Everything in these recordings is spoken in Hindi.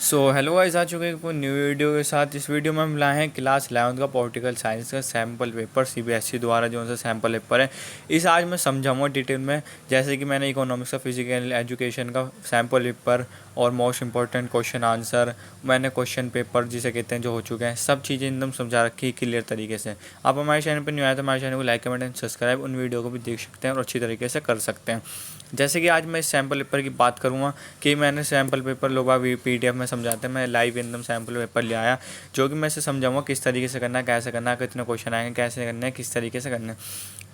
हेलो गाइस, आ चुके हैं एक न्यू वीडियो के साथ। इस वीडियो में हम लाए हैं क्लास 11th का पॉलिटिकल साइंस का सैम्पल पेपर सीबीएसई द्वारा जो सा सैम्पल पेपर है। इस आज मैं समझाऊंगा डिटेल में, जैसे कि मैंने इकोनॉमिक्स का फिजिकल एजुकेशन का सैम्पल पेपर और मोस्ट इंपॉर्टेंट क्वेश्चन आंसर, मैंने क्वेश्चन पेपर जिसे कहते हैं जो हो चुके हैं, सब चीज़ें एकदम समझा रखी है क्लियर तरीके से। आप हमारे चैनल पर न्यू आए तो हमारे चैनल को लाइक कमेंट एंड सब्सक्राइब, उन वीडियो को भी देख सकते हैं और अच्छी तरीके से कर सकते हैं। जैसे कि आज मैं इस सैम्पल पेपर की बात करूँगा कि मैंने सैम्पल पेपर लोग PDF में समझाते हैं, मैं लाइव एकदम सैम्पल पेपर ले आया जो कि मैं इसे समझाऊंगा किस तरीके से करना है, कैसे करना है, कितने क्वेश्चन आएंगे, कैसे करना है, किस तरीके से करना है।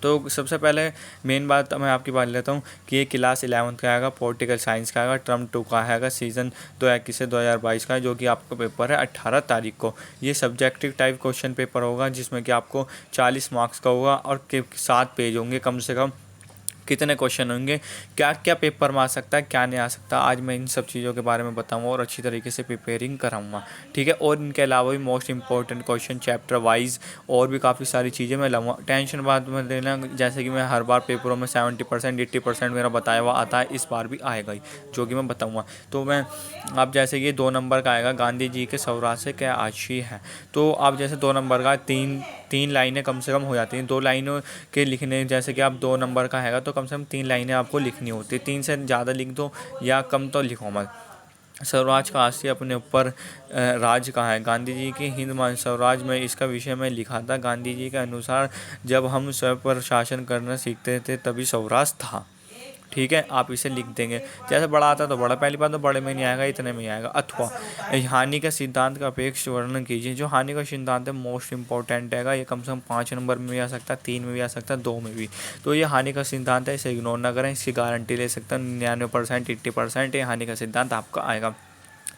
तो सबसे पहले मेन बात मैं आपकी बात लेता हूँ कि ये क्लास 11th का आएगा, पॉलिटिकल साइंस का आएगा, टर्म 2 का आएगा, सीज़न 2021 से 2022 का है, जो कि आपका पेपर है 18 तारीख को। ये सब्जेक्टिव टाइप क्वेश्चन पेपर होगा जिसमें कि आपको 40 मार्क्स का होगा और 7 पेज होंगे कम से कम। कितने क्वेश्चन होंगे, क्या क्या पेपर में आ सकता है, क्या नहीं आ सकता, आज मैं इन सब चीज़ों के बारे में बताऊंगा और अच्छी तरीके से प्रिपेयरिंग कराऊंगा। ठीक है, और इनके अलावा भी most important question chapter wise और भी काफ़ी सारी चीज़ें मैं लाऊंगा। टेंशन बाद में लेना, जैसे कि मैं हर बार पेपरों में 70% 80% मेरा बताया हुआ आता है, इस बार भी आएगा ही जो कि मैं बताऊँगा। तो मैं आप जैसे कि 2 नंबर का आएगा, गांधी जी के स्वराज से क्या आशय है। तो आप जैसे 2 नंबर का तीन तीन लाइनें कम से कम हो जाती हैं, 2 लाइनों के लिखने, जैसे कि आप 2 नंबर का हैगा तो कम से कम 3 लाइनें आपको लिखनी होती है। 3 से ज़्यादा लिख दो या कम तो लिखो मत। स्वराज का आशय अपने ऊपर राज का है। गांधी जी की हिंद स्वराज में इसका विषय में लिखा था। गांधी जी के अनुसार जब हम स्वयं पर शासन करना सीखते थे तभी स्वराज था। ठीक है, आप इसे लिख देंगे। जैसे बड़ा आता तो बड़ा, पहली बात तो बड़े में नहीं आएगा, इतने में ही आएगा। अथवा हानि का सिद्धांत का अपेक्ष वर्णन कीजिए। जो हानि का सिद्धांत है मोस्ट इंपॉर्टेंट है, ये कम से कम 5 नंबर में भी आ सकता है, 3 में भी आ सकता है, 2 में भी। तो ये हानि का सिद्धांत है, इसे इग्नोर ना करें, इसकी गारंटी ले सकते हैं 99% 80% ये हानि का सिद्धांत आपका आएगा।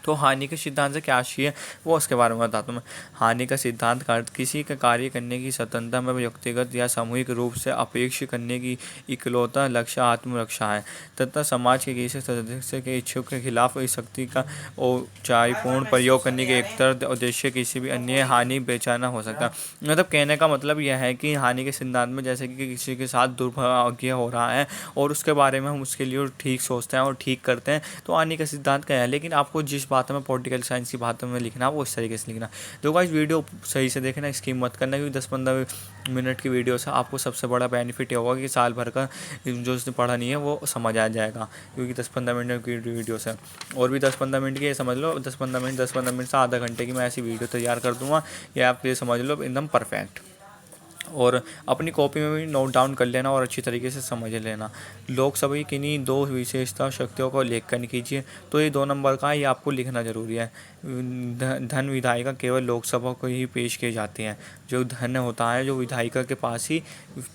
तो हानि के सिद्धांत से क्या आशय है वो उसके बारे में बताता हूँ मैं। हानि का सिद्धांत का अर्थ किसी का कार्य करने की स्वतंत्रता में व्यक्तिगत या सामूहिक रूप से अपेक्ष करने की इकलौता लक्ष्य आत्मरक्षा है तथा समाज के किसी सदस्य के इच्छुक के खिलाफ इस शक्ति का औचाईपूर्ण प्रयोग करने के एक उद्देश्य किसी भी अन्य हानि बेचाना हो सकता है। मतलब कहने का मतलब यह है कि हानि के सिद्धांत में जैसे कि किसी के साथ दुर्भाग्य हो रहा है और उसके बारे में हम उसके लिए ठीक सोचते हैं और ठीक करते हैं, तो हानि का सिद्धांत क्या है। लेकिन आपको जिस बात में पॉलिटिकल साइंस की बातों में लिखना वो इस तरीके से लिखना। तो गाइस वीडियो सही से देखना, स्किप मत करना, क्योंकि 10-15 मिनट की वीडियो से आपको सबसे बड़ा बेनिफिट ये होगा कि साल भर का जो उसने पढ़ा नहीं है वो समझ आ जाएगा, क्योंकि 10-15 मिनट की वीडियो से। और भी 10-15 मिनट की ये समझ लो, 10-15 मिनट से आधा घंटे की मैं ऐसी वीडियो तैयार कर दूँगा, ये आप ये समझ लो एकदम परफेक्ट। और अपनी कॉपी में भी नोट डाउन कर लेना और अच्छी तरीके से समझ लेना। लोकसभा की किन्हीं 2 विशेषता शक्तियों को लेखन कीजिए। तो ये 2 नंबर का है, ये आपको लिखना ज़रूरी है। धन विधायिका केवल लोकसभा को ही पेश किए जाते हैं। जो धन होता है जो विधायिका के पास ही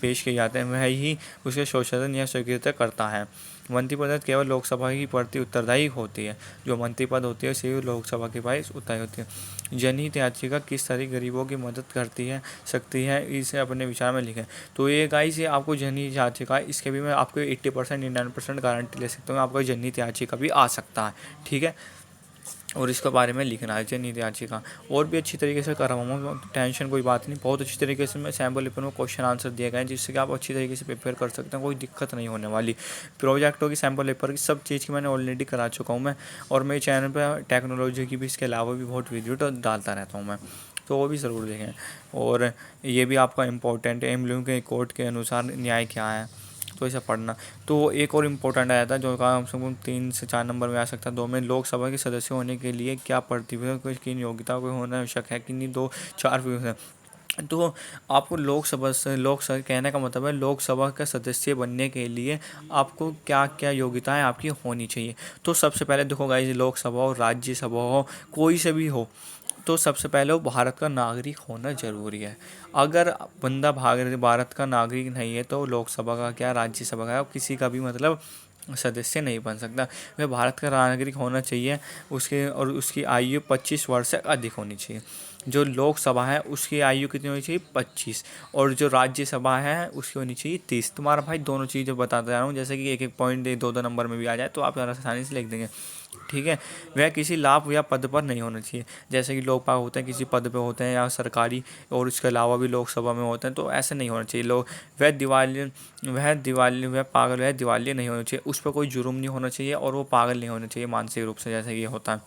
पेश किए जाते हैं, वह ही उसके शोषण या स्वीकृत करता है। मंत्रिपद केवल लोकसभा की प्रति उत्तरदायी होती है। जो मंत्रिपद होती है सिर्फ लोकसभा के पास उत्तरदायी होती है। जनहित याचिका किस तरह गरीबों की मदद करती है सकती है, इसे अपने विचार में लिखें। तो ये गाइस, ये आपको जनहित याचिका, इसके भी मैं आपको 80% 99% गारंटी ले सकता हूँ, आपका जनहित याचिका भी आ सकता है। ठीक है, और इसके बारे में लिखना है जनहित याचिका, और भी अच्छी तरीके से करवाऊंगा, टेंशन कोई बात नहीं। बहुत अच्छी तरीके से मैं सैम्पल पेपर में क्वेश्चन आंसर दिए गए हैं जिससे कि आप अच्छी तरीके से प्रिपेयर कर सकते हैं, कोई दिक्कत नहीं होने वाली। प्रोजेक्टों की सैम्पल पेपर की सब चीज़ की मैंने ऑलरेडी करा चुका हूँ मैं, और मेरे चैनल पर टेक्नोलॉजी की भी इसके अलावा भी बहुत वीडियो डालता रहता हूँ मैं, तो वो भी ज़रूर देखें। और ये भी आपका इंपॉर्टेंट है, एमलू के कोर्ट के अनुसार न्याय क्या है, तो ऐसा पढ़ना। तो एक और इम्पोर्टेंट आया था जो कम से कम 3 से 4 नंबर में आ सकता है। 2 में लोकसभा के सदस्य होने के लिए क्या प्रतिभा की योग्यता को होना आवश्यक है कि नहीं, 2-4। तो आपको लोकसभा कहने का मतलब है लोकसभा का सदस्य बनने के लिए आपको क्या क्या योग्यताएं आपकी होनी चाहिए। तो सबसे पहले देखो गाइस, लोकसभा हो, राज्यसभा हो, कोई से भी हो, तो सबसे पहले वो भारत का नागरिक होना ज़रूरी है। अगर बंदा भारत का नागरिक नहीं है तो लोकसभा का क्या, राज्यसभा का, किसी का भी मतलब सदस्य नहीं बन सकता। वह भारत का नागरिक होना चाहिए, उसके और उसकी आयु 25 वर्ष से अधिक होनी चाहिए। जो लोकसभा है उसकी आयु कितनी होनी चाहिए, 25, और जो राज्यसभा है उसकी होनी चाहिए 30। तुम्हारा भाई दोनों चीज़ें बताता जा रहा हूँ, जैसे कि एक एक पॉइंट 2-2 नंबर में भी आ जाए तो आप आसानी से लिख देंगे। ठीक है, वह किसी लाभ या पद पर नहीं होना चाहिए। जैसे कि लोकपाल होते हैं किसी पद पे होते हैं या सरकारी, और उसके अलावा भी लोकसभा में होते हैं, तो ऐसे नहीं होना चाहिए। लोग वह पागल, वह दिवालिया नहीं होना चाहिए, उस पर कोई जुर्म नहीं होना चाहिए और वो पागल नहीं होना चाहिए मानसिक रूप से, जैसे ये होता है।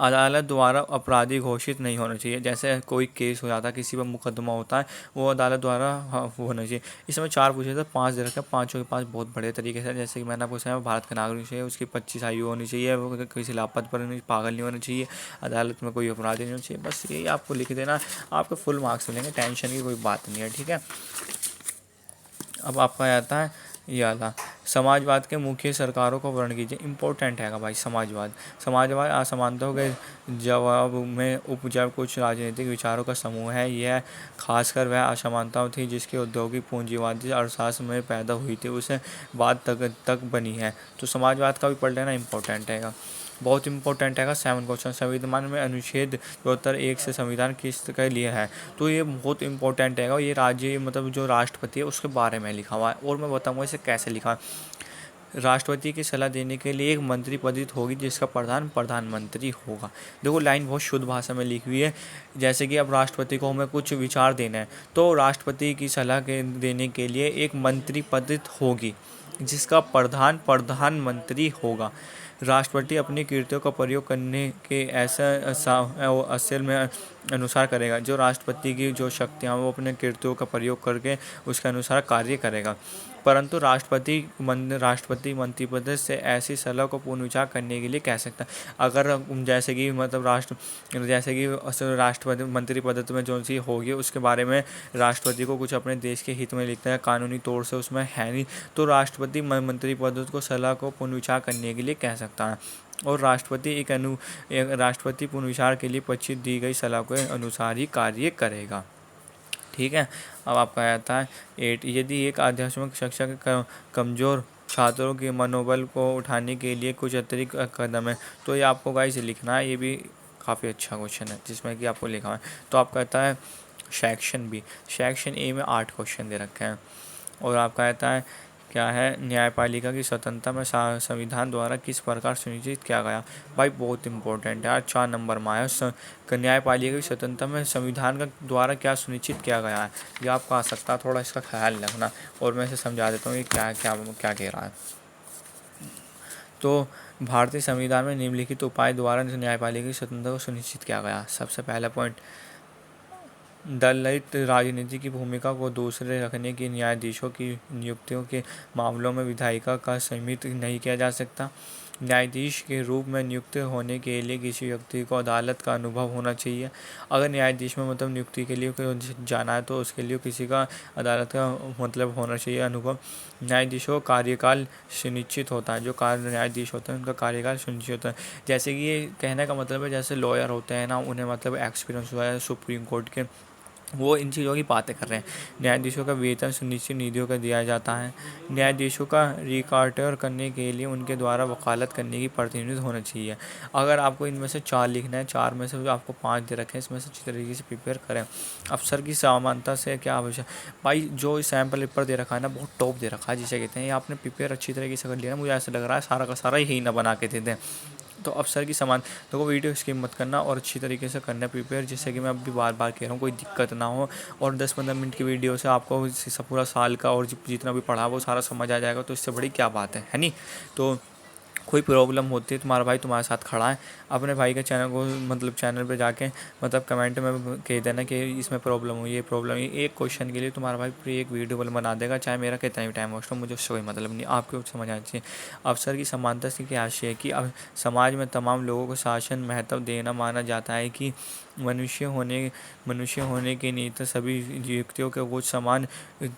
अदालत द्वारा अपराधी घोषित नहीं होना चाहिए। जैसे कोई केस हो जाता है, किसी पर मुकदमा होता है, वो अदालत द्वारा होना चाहिए। इसमें 4 पूछे थे, 5 दे रखे हैं, पाँचों के पाँच बहुत बड़े तरीके से। जैसे कि मैंने पूछा है, भारत का नागरिक चाहिए, उसकी 25 आयु होनी चाहिए, वो किसी लापत पर नहीं, पागल नहीं होना चाहिए, अदालत में कोई अपराधी नहीं होना चाहिए। बस यही आपको लिख देना, आपको फुल मार्क्स मिलेंगे, टेंशन की कोई बात नहीं है, ठीक है। अब आपका आता है ये वाला, समाजवाद के मुख्य सरकारों को वर्ण कीजिए। इंपॉर्टेंट है भाई समाजवाद असमानताओं के जवाब में उपजा कुछ राजनीतिक विचारों का समूह है। यह खासकर वह असमानताओं थी जिसकी औद्योगिक पूंजीवादी अर्थशास्त्र में पैदा हुई थी, उसे बाद तक बनी है। तो समाजवाद का भी पढ़ लेना इंपॉर्टेंट है, बहुत इंपॉर्टेंट है। 7 क्वेश्चन, संविधान में अनुच्छेद 74(1) से संविधान किस के लिए है, तो ये बहुत इंपॉर्टेंट है। ये राज्य मतलब जो राष्ट्रपति है उसके बारे में लिखा हुआ है, और मैं बताऊंगा इसे कैसे लिखा है। राष्ट्रपति की सलाह देने के लिए एक मंत्री पदित होगी जिसका प्रधान प्रधानमंत्री होगा। देखो लाइन बहुत शुद्ध भाषा में लिखी हुई है। जैसे कि अब राष्ट्रपति को हमें कुछ विचार देना है, तो राष्ट्रपति की सलाह देने के लिए एक मंत्री पदित होगी जिसका प्रधान प्रधानमंत्री होगा। राष्ट्रपति अपनी कृतियों का प्रयोग करने के ऐसा असल में अनुसार करेगा। जो राष्ट्रपति की जो शक्तियाँ वो अपने कृतियों का प्रयोग करके उसके अनुसार कार्य करेगा। परंतु राष्ट्रपति मंत्रिपद से ऐसी सलाह को पुनर्विचार करने के लिए कह सकता है। अगर जैसे कि मतलब राष्ट्रपति मंत्रिपद में जो सी होगी उसके बारे में राष्ट्रपति को कुछ अपने देश के हित में लिखता है, कानूनी तौर से उसमें है नहीं, तो राष्ट्रपति मंत्रिपद को सलाह को पुनर्विचार करने के लिए कह सकता है। और राष्ट्रपति पुनर्विचार के लिए 25 दी गई सलाह के अनुसार ही कार्य करेगा, ठीक है। अब आपका आता है 8, यदि एक आध्यात्मिक शिक्षक कमज़ोर छात्रों के मनोबल को उठाने के लिए कुछ अतिरिक्त कदम है, तो ये आपको गाइस लिखना है। ये भी काफ़ी अच्छा क्वेश्चन है जिसमें कि आपको लिखा है। तो आपका आता है सेक्शन ए में 8 क्वेश्चन दे रखे हैं। और आपका आता है क्या है, न्यायपालिका की स्वतंत्रता में संविधान द्वारा किस प्रकार सुनिश्चित किया गया। भाई बहुत इंपॉर्टेंट है, 4 नंबर में आया। न्यायपालिका की स्वतंत्रता में संविधान का द्वारा क्या सुनिश्चित किया गया है, ये आपको आ सकता है, थोड़ा इसका ख्याल रखना। और मैं इसे समझा देता हूँ ये क्या कह रहा है। तो भारतीय संविधान में निम्नलिखित उपाय द्वारा न्यायपालिका की स्वतंत्रता को सुनिश्चित किया गया। सबसे पहला पॉइंट, दलित राजनीति की भूमिका को दूसरे रखने की न्यायाधीशों की नियुक्तियों के मामलों में विधायिका का सीमित नहीं किया जा सकता। न्यायाधीश के रूप में नियुक्त होने के लिए किसी व्यक्ति को अदालत का अनुभव होना चाहिए। अगर न्यायाधीश में मतलब नियुक्ति के लिए जाना है तो उसके लिए किसी का अदालत का मतलब होना चाहिए अनुभव। न्यायाधीशों का कार्यकाल सुनिश्चित होता है, जो न्यायाधीश होते हैं उनका कार्यकाल सुनिश्चित होता है। जैसे कि ये कहने का मतलब है, जैसे लॉयर होते हैं ना, उन्हें मतलब एक्सपीरियंस हुआ है सुप्रीम कोर्ट के, वो इन चीज़ों की बातें कर रहे हैं। न्यायाधीशों का वेतन सुनिश्चित निधियों का दिया जाता है। न्यायाधीशों का रिकॉर्डर करने के लिए उनके द्वारा वकालत करने की प्रतिनिधि होना चाहिए। अगर आपको इनमें से 4 लिखना है, 4 में से आपको 5 दे रखे हैं, इसमें से अच्छी तरीके से प्रिपेयर करें। अफसर की समानता से क्या आवश्यक, भाई जो सैम्पल पेपर दे रखा है ना, बहुत टॉप दे रखा है जिसे कहते हैं। ये आपने प्रिपेयर अच्छी तरीके से कर लिया ना, मुझे ऐसा लग रहा है सारा का सारा यही ना बना के दे दें। तो अफसर की समान तो वीडियो स्किप मत करना और अच्छी तरीके से करना प्रिपेयर, जिससे कि मैं अभी बार बार कह रहा हूँ कोई दिक्कत ना हो। और 10-15 मिनट की वीडियो से आपको पूरा साल का और जितना भी पढ़ा वो सारा समझ आ जाएगा, तो इससे बड़ी क्या बात है नहीं। तो कोई प्रॉब्लम होती है, तुम्हारा भाई तुम्हारे साथ खड़ा है। अपने भाई के चैनल को मतलब चैनल पे जाके मतलब कमेंट में कह देना कि इसमें प्रॉब्लम हुई, ये प्रॉब्लम हुई। एक क्वेश्चन के लिए तुम्हारा भाई पूरी एक वीडियो बना देगा, चाहे मेरा कितना भी टाइम वेस्ट हो, मुझे उससे कोई मतलब नहीं। आपको समझ आना चाहिए। अवसर की समानता से क्या आशय है कि अब समाज में तमाम लोगों को शासन महत्व देना माना जाता है कि मनुष्य होने के निमित्त सभी व्यक्तियों के कुछ समान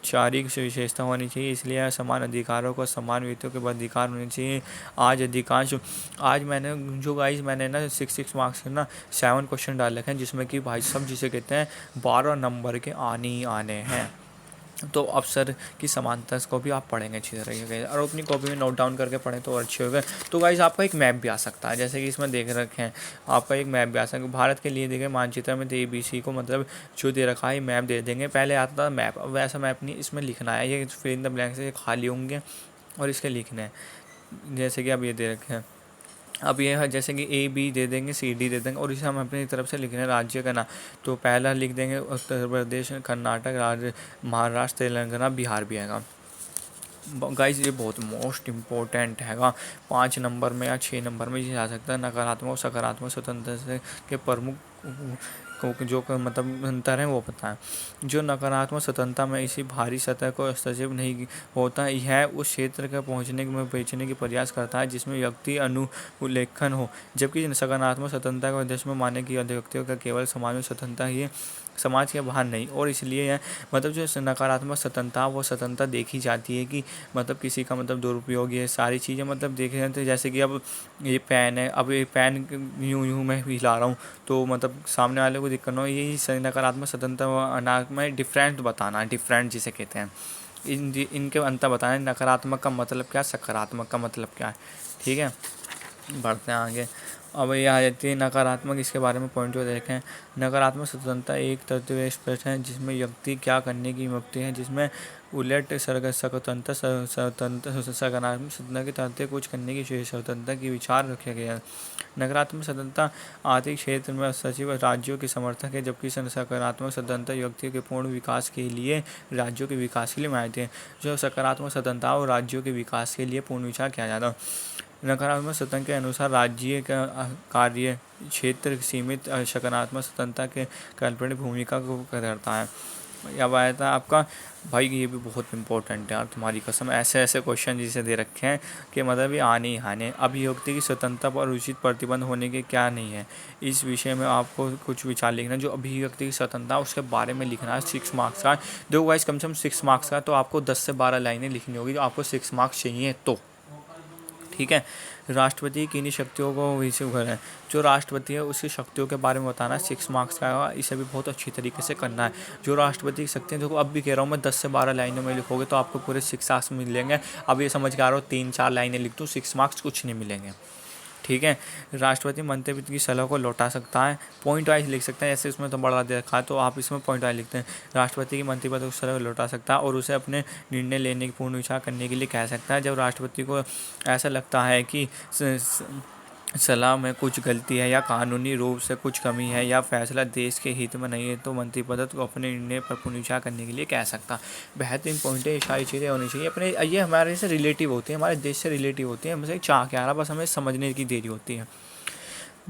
चारिक विशेषता होनी चाहिए, इसलिए समान अधिकारों को समान व्यक्तियों के अधिकार होने चाहिए। आज मैंने ना 6 मार्क्स के ना 7 क्वेश्चन डाल रखे हैं, जिसमें कि भाई सब जिसे कहते हैं 12 नंबर के आने ही आने हैं। तो अफसर की समानता को भी आप पढ़ेंगे अच्छी तरीके से, और अपनी कॉपी में नोट डाउन करके पढ़ें तो अच्छे हो गए। तो गाइस आपका एक मैप भी आ सकता है, जैसे कि इसमें देख रखे हैं, आपका एक मैप भी आ सकता है। भारत के लिए देखें मानचित्र में ABC को मतलब जो दे रखा है मैप दे देंगे। पहले आता था मैप, अब वैसा मैप नहीं, इसमें लिखना है, ये फिल इन द ब्लैंक से खाली होंगे और इसके लिखने हैं। जैसे कि अब ये दे रखे हैं, अब ये है जैसे कि AB दे देंगे, CD दे देंगे, और इसे हम अपनी तरफ से लिखने राज्य का नाम। तो पहला लिख देंगे उत्तर प्रदेश, कर्नाटक, महाराष्ट्र, तेलंगाना, बिहार भी आएगा। गाइस ये बहुत मोस्ट इम्पोर्टेंट हैगा। 5 नंबर में या 6 नंबर में ये आ सकता है। नकारात्मक और सकारात्मक स्वतंत्रता से के प्रमुख जो मतलब अंतर है वो बताएं। जो नकारात्मक स्वतंत्रता में इसी भारी सतह को हस्तक्षेप नहीं होता, यह उस क्षेत्र के पहुंचने में बेचने की प्रयास करता है जिसमें व्यक्ति अनुल्लेखन हो, जबकि सकारात्मक स्वतंत्रता का उद्देश्य में माने कि व्यक्तियों का केवल समाज में स्वतंत्रता ही है, समाज के बाहर नहीं। और इसलिए यह मतलब जो नकारात्मक स्वतंत्रता वो स्वतंत्रता देखी जाती है कि मतलब किसी का मतलब दुरुपयोग, ये सारी चीज़ें मतलब देखे जाते हैं। जैसे कि अब ये पेन है, अब ये पेन यूँ यूँ मैं हिला रहा हूँ तो मतलब सामने वाले को दिक्कत ना हो, यही नकारात्मक स्वतंत्रता व अनात्मक में डिफरेंट बताना, डिफरेंट जिसे कहते हैं। इनके अंतर बताना, नकारात्मक का मतलब क्या, सकारात्मक का मतलब क्या है। ठीक है, बढ़ते हैं आगे। अब ये आ जाती है नकारात्मक, इसके बारे में पॉइंट जो देखें। नकारात्मक स्वतंत्रता एक तत्व स्पष्ट है जिसमें व्यक्ति क्या करने की मुक्ति है, जिसमें उलट स्वतंत्र सकारात्मक स्वतंत्रता के तहत कुछ करने की स्वतंत्रता की विचार रखा गया है। नकारात्मक स्वतंत्रता आर्थिक क्षेत्र में सचिव राज्यों के समर्थक है, जबकि सकारात्मक स्वतंत्रता व्यक्तियों के पूर्ण विकास के लिए, राज्यों के विकास के लिए मानते हैं। जो सकारात्मक स्वतंत्रता और राज्यों के विकास के लिए पूर्ण विचार किया जाता है। नकारात्मक स्वतंत्रता के अनुसार राज्य का कार्य क्षेत्र सीमित सकारात्मक स्वतंत्रता के काल्पनिक भूमिका को करता है। अब आया था आपका भाई, ये भी बहुत इंपॉर्टेंट है यार, तुम्हारी कसम, ऐसे ऐसे क्वेश्चन जिसे दे रखे हैं कि मतलब ये आने ही आने। अभिव्यक्ति की स्वतंत्रता पर उचित प्रतिबंध होने के क्या नहीं है, इस विषय में आपको कुछ विचार लिखना। जो अभिव्यक्ति की स्वतंत्रता उसके बारे में लिखना है, 6 मार्क्स का। देखो गाइस, कम से कम 6 मार्क्स का, तो आपको 10 से 12 लाइनें लिखनी होगी जो आपको 6 मार्क्स चाहिए तो। ठीक है, राष्ट्रपति की किन्हीं शक्तियों को विषय है, जो राष्ट्रपति है उसकी शक्तियों के बारे में बताना, 6 मार्क्स का है। इसे भी बहुत अच्छी तरीके से करना है। जो राष्ट्रपति की शक्ति है, देखो अब भी कह रहा हूँ मैं, 10 से 12 लाइनों में लिखोगे तो आपको पूरे 6 मार्क्स मिलेंगे। अब ये समझ के आ रहा हो 3-4 लाइनें लिख दूँ 6 मार्क्स कुछ नहीं मिलेंगे। ठीक है, राष्ट्रपति मंत्री की सलाह को लौटा सकता है, पॉइंट वाइज लिख सकते हैं। जैसे उसमें तो बड़ा दे रखा है तो आप इसमें पॉइंट वाइज लिखते हैं। राष्ट्रपति की मंत्री पद की सलाह को लौटा सकता है और उसे अपने निर्णय लेने की पूर्ण विचार करने के लिए कह सकता है। जब राष्ट्रपति को ऐसा लगता है कि सलाह में कुछ गलती है या कानूनी रूप से कुछ कमी है या फैसला देश के हित में नहीं है, तो मंत्रिपद को अपने निर्णय पर पुनर्विचार करने के लिए कह सकता। बेहतरीन पॉइंट है, ये सारी चीज़ें होनी चाहिए अपने, ये हमारे से रिलेटिव होती है, हमारे देश से रिलेटिव होती है। हमसे चाह क्या रहा, बस हमें समझने की देरी होती है।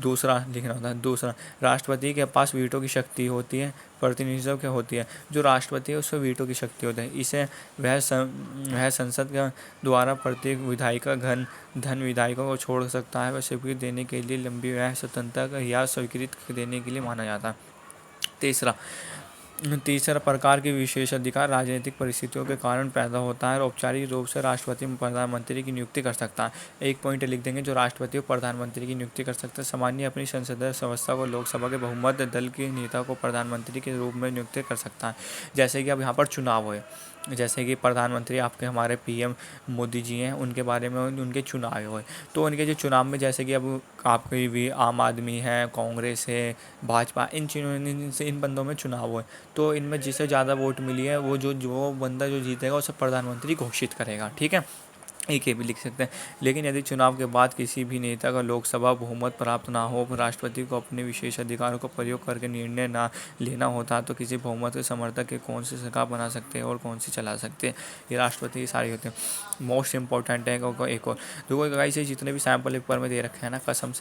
दूसरा लिखना होता है, दूसरा, राष्ट्रपति के पास वीटो की शक्ति होती है, प्रतिनिधित्व की होती है। जो राष्ट्रपति है उसको वीटो की शक्ति होती है। इसे वह संसद के द्वारा प्रत्येक विधायिक का धन विधायकों को छोड़ सकता है। वह स्वीकृति देने के लिए लंबी वह स्वतंत्रता या स्वीकृति देने के लिए माना जाता है। तीसरा प्रकार की विशेषाधिकार राजनीतिक परिस्थितियों के कारण पैदा होता है और औपचारिक रूप से राष्ट्रपति प्रधानमंत्री की नियुक्ति कर सकता है। एक पॉइंट लिख देंगे, जो राष्ट्रपति और प्रधानमंत्री की नियुक्ति कर सकता है। सामान्य अपनी संसदीय व्यवस्था को लोकसभा के बहुमत दल के नेता को प्रधानमंत्री के रूप में नियुक्त कर सकता है। जैसे कि अब यहाँ पर चुनाव है, जैसे कि प्रधानमंत्री आपके हमारे पीएम मोदी जी हैं, उनके बारे में उनके चुनाव हुए, तो उनके जो चुनाव में जैसे कि अब आपकी भी आम आदमी है, कांग्रेस है, भाजपा, इन बंदों में चुनाव हुए, तो इनमें जिसे ज़्यादा वोट मिली है वो जो बंदा जो जीतेगा उसे प्रधानमंत्री घोषित करेगा। ठीक है, एक ये भी लिख सकते हैं। लेकिन यदि चुनाव के बाद किसी भी नेता का लोकसभा बहुमत प्राप्त ना हो, राष्ट्रपति को अपने विशेष अधिकारों का प्रयोग करके निर्णय ना लेना होता, तो किसी बहुमत के समर्थक के कौन सी सरकार बना सकते हैं और कौन सी चला सकते हैं, ये राष्ट्रपति की सारी होते हैं। मोस्ट इंपॉर्टेंट है एक और देखो गाइस, जितने भी सैम्पल पेपर में दे रखे हैं ना, कसम से